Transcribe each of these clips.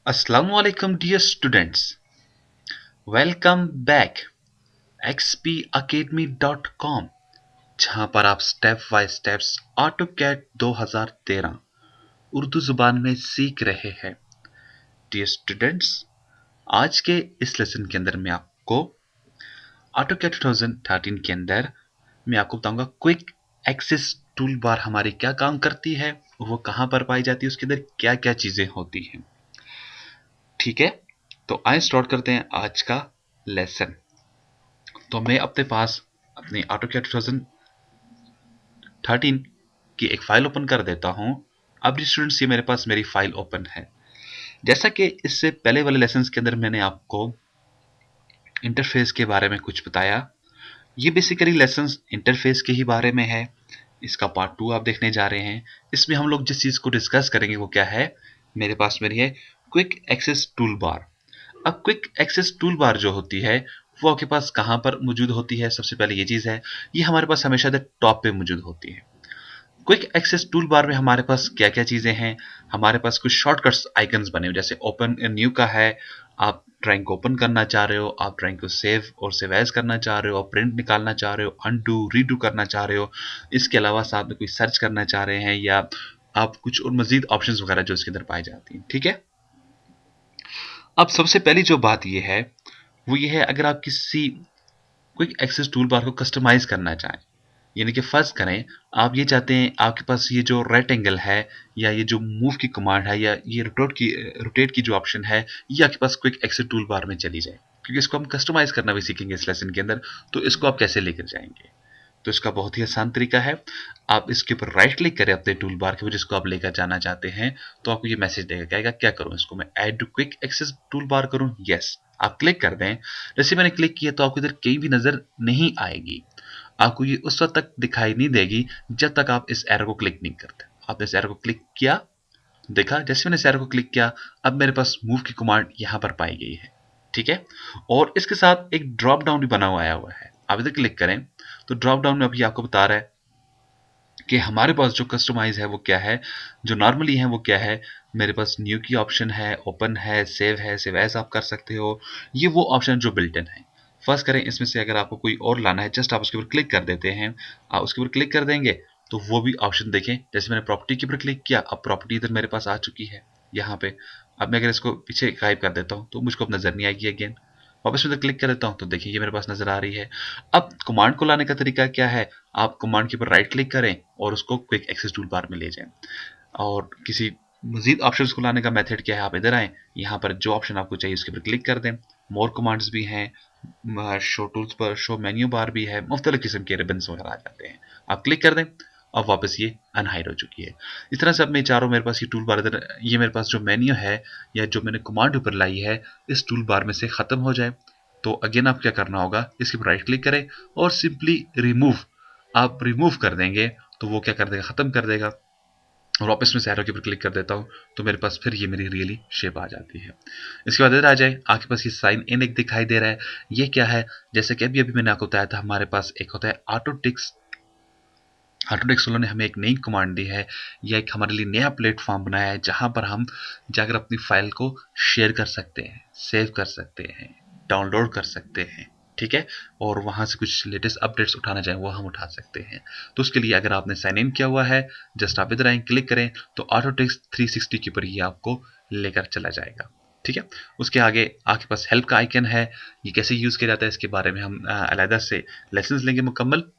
Assalamualaikum dear students. Welcome back xpacademy.com जहां पर आप step by steps AutoCAD 2013 Urdu जुबान में सीख रहे हैं। डियर स्टूडेंट्स, आज के इस लेसन के अंदर मैं आपको ऑटोकैड 2013 के अंदर मैं आपको बताऊंगा क्विक एक्सेस टूल बार हमारी क्या काम करती है, वो कहां पर पाई जाती है, उसके अंदर क्या क्या चीजें होती हैं। ठीक है, तो आइए स्टार्ट करते हैं आज का लेसन। तो मैं अपने पास अपनी AutoCAD 2013 की एक फाइल ओपन कर देता हूं। अब स्टूडेंट्स, ये मेरे पास मेरी फाइल ओपन है। जैसा कि इससे पहले वाले लेसन के अंदर मैंने आपको इंटरफेस के बारे में कुछ बताया, ये बेसिकली लेसन इंटरफेस के ही बारे में है। इसका पार्ट 2 आप देखने जा रहे हैं। इसमें हम लोग जिस चीज को डिस्कस करेंगे वो क्या है, मेरे पास मेरी है क्विक एक्सेस टूल बार। अब क्विक एक्सेस टूल बार जो होती है वो आपके पास कहां पर मौजूद होती है। सबसे पहले ये चीज है, ये हमारे पास हमेशा टॉप पे मौजूद होती है। क्विक एक्सेस टूल बार में हमारे पास क्या क्या चीजें हैं, हमारे पास कुछ शॉर्टकट्स आइकन्स बने हुए, जैसे ओपन न्यू का है। आप ड्राइंग को ओपन करना चाह रहे हो, आप ड्राइंग को सेव और सेव एज करना चाह रहे हो, प्रिंट निकालना चाह रहे हो, अनडू रीडू करना चाह रहे हो। इसके अलावा साथ में कोई सर्च करना चाह रहे हैं, या आप कुछ और मजीद ऑप्शंस वगैरह जो इसके अंदर पाई जाती हैं। ठीक है, अब सबसे पहली जो बात यह है वो ये है, अगर आप किसी क्विक एक्सेस टूल बार को कस्टमाइज करना चाहें, यानी कि फर्ज करें आप ये चाहते हैं आपके पास ये जो राइट एंगल है, या ये जो मूव की कमांड है, या ये रोटेट की जो ऑप्शन है, ये आपके पास क्विक एक्सेस टूल बार में चली जाए, क्योंकि इसको हम कस्टमाइज करना भी सीखेंगे इस लेसन के अंदर। तो इसको आप कैसे लेकर जाएंगे, तो इसका बहुत ही आसान तरीका है। आप इसके ऊपर राइट क्लिक करें अपने टूल बार के ऊपर जिसको आप लेकर जाना चाहते हैं, तो आपको ये मैसेज देगा, कहेगा क्या करूं, इसको मैं add to quick access toolbar करूं, यस। आप क्लिक कर दें। जैसे मैंने क्लिक किया तो आपको इधर कहीं भी नजर नहीं आएगी। आपको ये उस वक्त तक दिखाई नहीं देगी जब तक आप इस एरो को क्लिक नहीं करते। आपने इस एरो को क्लिक किया, देखा, जैसे मैंने इस एरो को क्लिक किया अब मेरे पास मूव की कमांड यहां पर पाई गई है। ठीक है, और इसके साथ एक ड्रॉप डाउन भी बना हुआ आया हुआ है। आप इधर क्लिक करें तो ड्रॉप डाउन में अभी आपको बता रहा है कि हमारे पास जो कस्टमाइज है वो क्या है, जो नॉर्मली है वो क्या है। मेरे पास न्यू की ऑप्शन है, ओपन है, सेव एज आप कर सकते हो। ये वो ऑप्शन जो बिल्ट इन है। फर्स्ट करें इसमें से अगर आपको कोई और लाना है, जस्ट आप उसके ऊपर क्लिक कर देते हैं। आप उसके ऊपर क्लिक कर देंगे तो वो भी ऑप्शन देखें। जैसे मैंने प्रॉपर्टी के ऊपर क्लिक किया, अब प्रॉपर्टी इधर मेरे पास आ चुकी है यहाँ पे। अब मैं अगर इसको पीछे गायब कर देता हूँ तो मुझको अब नजर नहीं आएगी अगेन। वापस मैं क्लिक कर देता हूँ तो देखिए ये मेरे पास नजर आ रही है। अब कमांड को लाने का तरीका क्या है, आप कमांड के ऊपर राइट क्लिक करें और उसको क्विक एक्सेस टूल बार में ले जाएं। और किसी मजीद ऑप्शंस को लाने का मेथड क्या है, आप इधर आए, यहाँ पर जो ऑप्शन आपको चाहिए उसके ऊपर क्लिक कर दें। मोर कमांड्स भी हैं, शो टूल्स पर शो मेन्यू बार भी है, मुख्तलिफ किस्म के रिबन्स वगैरह आ जाते हैं। आप क्लिक कर दें, अब वापस ये अनहाइड हो चुकी है। इस तरह से अब मैं चारों, मेरे पास ये टूल बार इधर, ये मेरे पास जो मेन्यू है या जो मैंने कमांड ऊपर लाई है इस टूल बार में से खत्म हो जाए। तो अगेन आप क्या करना होगा, इसके ऊपर राइट क्लिक करें और सिंपली रिमूव, आप रिमूव कर देंगे तो वो क्या कर देगा, खत्म कर देगा। और वापस में एरो के ऊपर क्लिक कर देता हूँ तो मेरे पास फिर ये मेरी रियली शेप आ जाती है। इसके बाद इधर आ जाए, आपके पास ये साइन इन एक दिखाई दे रहा है, ये क्या है। जैसे कि अभी अभी मैंने आपको बताया था, हमारे पास एक होता है ऑटोटिक्स। ऑटोडेस्क वालों ने हमें एक नई कमांड दी है, या एक हमारे लिए नया प्लेटफॉर्म बनाया है जहां पर हम जाकर अपनी फाइल को शेयर कर सकते हैं, सेव कर सकते हैं, डाउनलोड कर सकते हैं। ठीक है, और वहां से कुछ लेटेस्ट अपडेट्स उठाना चाहें वो हम उठा सकते हैं। तो उसके लिए अगर आपने साइन इन किया हुआ है, जस्ट आप इधर आए, क्लिक करें तो ऑटोडेस्क 360 के ऊपर ये आपको लेकर चला जाएगा। ठीक है, उसके आगे आपके पास हेल्प का आइकन है, ये कैसे यूज किया जाता है इसके बारे में हम अलहदा से लेसन लेंगे मुकम्मल।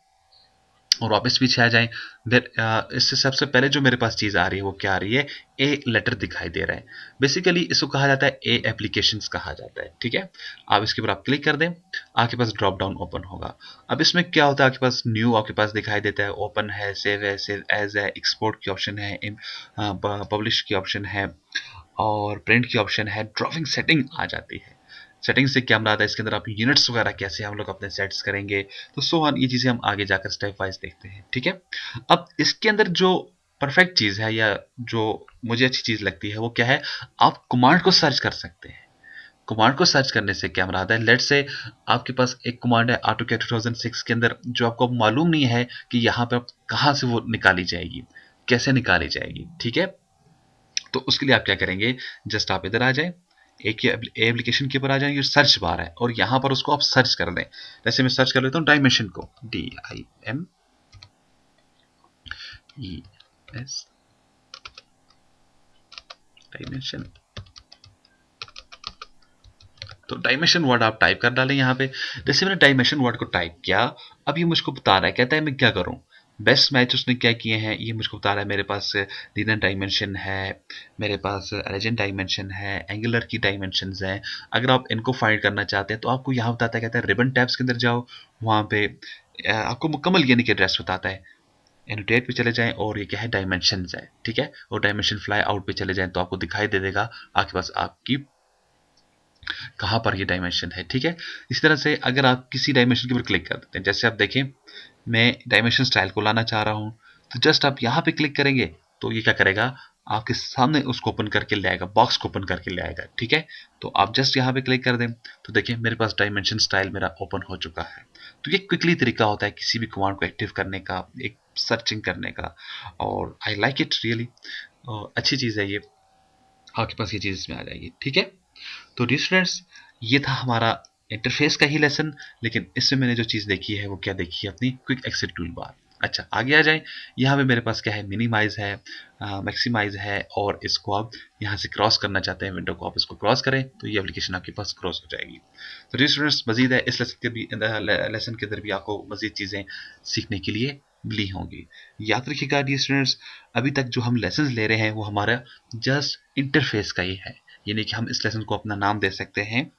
और वापस पीछे आ जाएं, फिर इससे सबसे पहले जो मेरे पास चीज आ रही है वो क्या आ रही है, ए लेटर दिखाई दे रहा है। बेसिकली इसको कहा जाता है ए एप्लीकेशंस कहा जाता है। ठीक है, आप इसके ऊपर आप क्लिक कर दें, आपके पास ड्रॉप डाउन ओपन होगा। अब इसमें क्या होता है, आपके पास न्यू आपके पास दिखाई देता है, ओपन है, सेव एज है, एक्सपोर्ट की ऑप्शन है, पब्लिश की ऑप्शन है, और प्रिंट की ऑप्शन है, ड्राइंग सेटिंग आ जाती है। सेटिंग से क्या मुराद है, इसके अंदर आप यूनिट्स वगैरह कैसे हम लोग अपने सेट्स करेंगे, तो सो ऑन, ये चीजें हम आगे जाकर स्टेप वाइज देखते हैं। ठीक है, अब इसके अंदर जो परफेक्ट चीज है या जो मुझे अच्छी चीज लगती है वो क्या है, आप कमांड को सर्च कर सकते हैं। कमांड को सर्च करने से क्या मुराद है, लेट से आपके पास एक कमांड है AutoCAD 2006 के अंदर जो आपको मालूम नहीं है कि यहाँ पे कहाँ से वो निकाली जाएगी, कैसे निकाली जाएगी। ठीक है, तो उसके लिए आप क्या करेंगे, जस्ट आप इधर आ जाए, एक एप्लीकेशन के ऊपर आ जाएंगे, सर्च बार है और यहाँ पर उसको आप सर्च कर दें। जैसे मैं सर्च कर लेता हूँ डायमेंशन को, DIMES डायमेंशन। तो डायमेंशन वर्ड आप टाइप कर डालें यहाँ पे। जैसे मैंने डायमेंशन वर्ड को टाइप किया, अब ये मुझको बता रहा है, कहता है मैं क्या करूँ। बेस्ट मैच उसने क्या किए हैं ये मुझको बता रहा है। मेरे पास लीनियर डायमेंशन है, मेरे पास एलिजेंट डायमेंशन है, एंगुलर की डायमेंशंस हैं। अगर आप इनको फाइंड करना चाहते हैं तो आपको यहाँ बताता है, कहता है रिबन टैब्स के अंदर जाओ, वहाँ पे आपको मुकम्मल यानी कि एड्रेस बताता है। एनोटेट पे चले जाएं और ये क्या है, डायमेंशन है, ठीक है। और डायमेंशन फ्लाई आउट पे चले जाएं तो आपको दिखाई दे देगा आपके पास आपकी कहाँ पर ये डायमेंशन है, ठीक है। इस तरह से अगर आप किसी डायमेंशन के ऊपर क्लिक कर देते हैं, जैसे आप देखें मैं डायमेंशन स्टाइल को लाना चाह रहा हूं, तो जस्ट आप यहाँ पे क्लिक करेंगे तो ये क्या करेगा, आपके सामने उसको ओपन करके ले आएगा, बॉक्स को ओपन करके ले आएगा, ठीक है। तो आप जस्ट यहाँ पे क्लिक कर दें तो देखिए मेरे पास डायमेंशन स्टाइल मेरा ओपन हो चुका है। तो ये क्विकली तरीका होता है किसी भी कमांड को एक्टिव करने का, एक सर्चिंग करने का, और आई लाइक इट रियली, अच्छी चीज़ है ये। आपके पास ये चीज़ इसमें आ जाएगी, ठीक है। तो डियर स्टूडेंट्स, ये था हमारा इंटरफेस का ही लेसन, लेकिन इसमें मैंने जो चीज़ देखी है वो क्या देखी है, अपनी क्विक एक्सेट टूल बार। अच्छा आगे आ जाए, यहाँ पे मेरे पास क्या है, मिनिमाइज है, मैक्सिमाइज है, और इसको आप यहाँ से क्रॉस करना चाहते हैं, विंडो को आप इसको क्रॉस करें तो ये एप्लीकेशन आपके पास क्रॉस हो जाएगी। तो डियर स्टूडेंट्स, मजीद है इस लेसन के अंदर भी आपको मजीद चीज़ें सीखने के लिए मिली होंगी। याद रखिएगा डियर स्टूडेंट्स, अभी तक जो हम लेसन ले रहे हैं वो हमारा जस्ट इंटरफेस का ही है, यानी कि हम इस लेसन को अपना नाम दे सकते हैं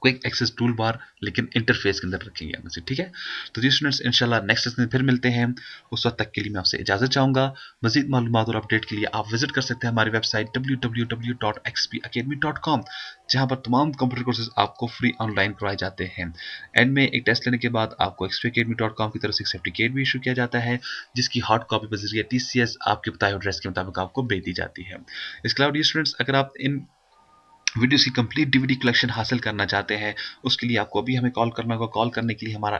क्विक एक्सेस टूल बार, लेकिन इंटरफेस के अंदर रखेंगे हम इसे, ठीक है। तो जी स्टूडेंट्स, इंशाल्लाह नेक्स्ट लेसन में फिर मिलते हैं। उस वक्त तक के लिए मैं आपसे इजाजत चाहूंगा। मजीद मालूमात और अपडेट के लिए आप विजिट कर सकते हैं हमारी वेबसाइट www.xpacademy.com, जहां पर तमाम कंप्यूटर कोर्सेज आपको फ्री ऑनलाइन करवाए जाते हैं। एंड में एक टेस्ट लेने के बाद आपको xpacademy.com की तरफ से एक सर्टिफिकेट भी इशू किया जाता है, जिसकी हार्ड कॉपी बजरिया TCS आपके बताए एड्रेस के मुताबिक आपको भेज दी जाती है। इसके अलावा स्टूडेंट्स, अगर आप इन वीडियोस की कंप्लीट DVD कलेक्शन हासिल करना चाहते हैं, उसके लिए आपको अभी हमें कॉल करना होगा। कॉल करने के लिए हमारा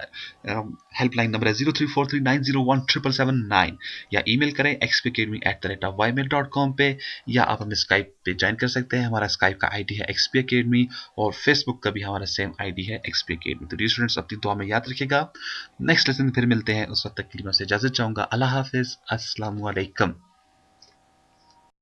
हेल्पलाइन नंबर है 0343901779, या ईमेल करें xpacademy@ymail.com पे, या आप हमें स्काइप पे ज्वाइन कर सकते हैं। हमारा स्काइप का ID है XP Academy, और फेसबुक का भी हमारा सेम ID है XP Academy। तो डियर स्टूडेंट्स, अपनी दुआ में याद रखिएगा। नेक्स्ट लेसन में फिर मिलते हैं, उस वक्त तक के लिए मैं आपसे इजाजत चाहूंगा। अल्लाह हाफिज, अस्सलाम वालेकुम।